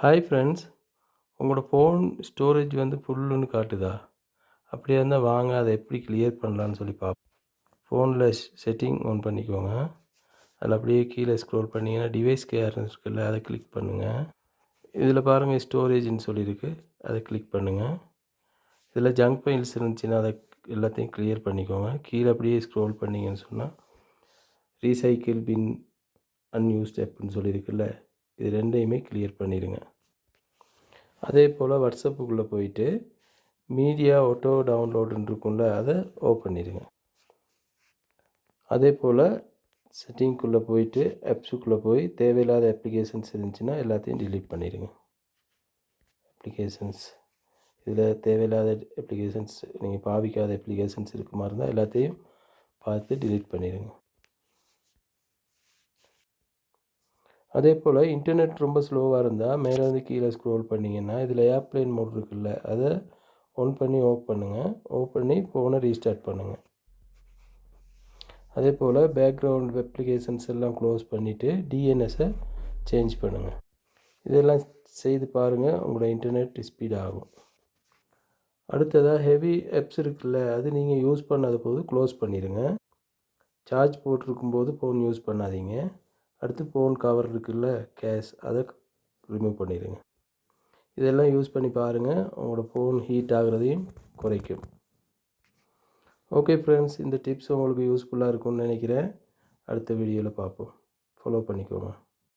Hi friends, உங்களோட phone storage வந்து ஃபுல்லுன்னு காட்டுதா? அப்படியா இருந்தால் வாங்க அதை எப்படி கிளியர் பண்ணலான்னு சொல்லி பார்ப்போம். ஃபோனில் செட்டிங் ஆன் பண்ணிக்கோங்க. அதில் அப்படியே கீழே ஸ்க்ரோல் பண்ணிங்கன்னா டிவைஸ் கேர் இருக்குல்ல, அதை கிளிக் பண்ணுங்கள். இதில் பாருங்கள் ஸ்டோரேஜ்னு சொல்லியிருக்கு, அதை கிளிக் பண்ணுங்கள். இதில் ஜங்க் ஃபைல்ஸ் இருந்துச்சுன்னா அதை எல்லாத்தையும் கிளியர் பண்ணிக்கோங்க. கீழே அப்படியே ஸ்க்ரோல் பண்ணிங்கன்னு சொன்னால் ரீசைக்கிள் பின் அன்யூஸ்ட் அப்படின்னு சொல்லியிருக்குல்ல, இது ரெண்டையுமே கிளியர் பண்ணிடுங்க. அதே போல் வாட்ஸ்அப்புக்குள்ளே போயிட்டு மீடியா ஆட்டோ டவுன்லோடுன்னு இருக்கும்ல, அதை ஓப்பன் பண்ணிடுங்க. அதே போல் செட்டிங்குள்ளே போயிட்டு ஆப்ஸுக்குள்ளே போய் தேவையில்லாத அப்ளிகேஷன்ஸ் இருந்துச்சுன்னா எல்லாத்தையும் டிலீட் பண்ணிடுங்க. அப்ளிகேஷன்ஸ் இதில் தேவையில்லாத அப்ளிகேஷன்ஸ், நீங்கள் பாவிக்காத அப்ளிகேஷன்ஸ் இருக்குமா இருந்தால் எல்லாத்தையும் பார்த்து டிலீட் பண்ணிடுங்க. அதே போல் இன்டர்நெட் ரொம்ப ஸ்லோவாக இருந்தால் மேலே வந்து கீழே ஸ்க்ரோல் பண்ணிங்கன்னா இதில் ஏர்ப்ளைன் மோட் இருக்குல்ல, அதை ஆன் பண்ணி ஆஃப் பண்ணுங்கள். ஆஃப் பண்ணி ஃபோனை ரீஸ்டார்ட் பண்ணுங்கள். அதே போல் பேக்ரவுண்ட் அப்ளிகேஷன்ஸ் எல்லாம் க்ளோஸ் பண்ணிவிட்டு டிஎன்எஸை சேஞ்ச் பண்ணுங்கள். இதெல்லாம் செய்து பாருங்கள், உங்களோட இன்டர்நெட் ஸ்பீட் ஆகும். அடுத்ததாக ஹெவி ஆப்ஸ் இருக்குல்ல, அது நீங்கள் யூஸ் பண்ணாத போது க்ளோஸ் பண்ணிடுங்க. சார்ஜ் போட்டிருக்கும்போது ஃபோன் யூஸ் பண்ணாதீங்க. அடுத்து ஃபோன் கவர் இருக்குல்ல, கேஸ், அதை ரிமூவ் பண்ணிடுங்க. இதெல்லாம் யூஸ் பண்ணி பாருங்கள், உங்களோட ஃபோன் ஹீட் ஆகிறதையும் குறைக்கும். ஓகே ஃப்ரெண்ட்ஸ், இந்த டிப்ஸ் உங்களுக்கு யூஸ்ஃபுல்லாக இருக்கும்னு நினைக்கிறேன். அடுத்த வீடியோவில் பார்ப்போம். ஃபாலோ பண்ணிக்கோங்க.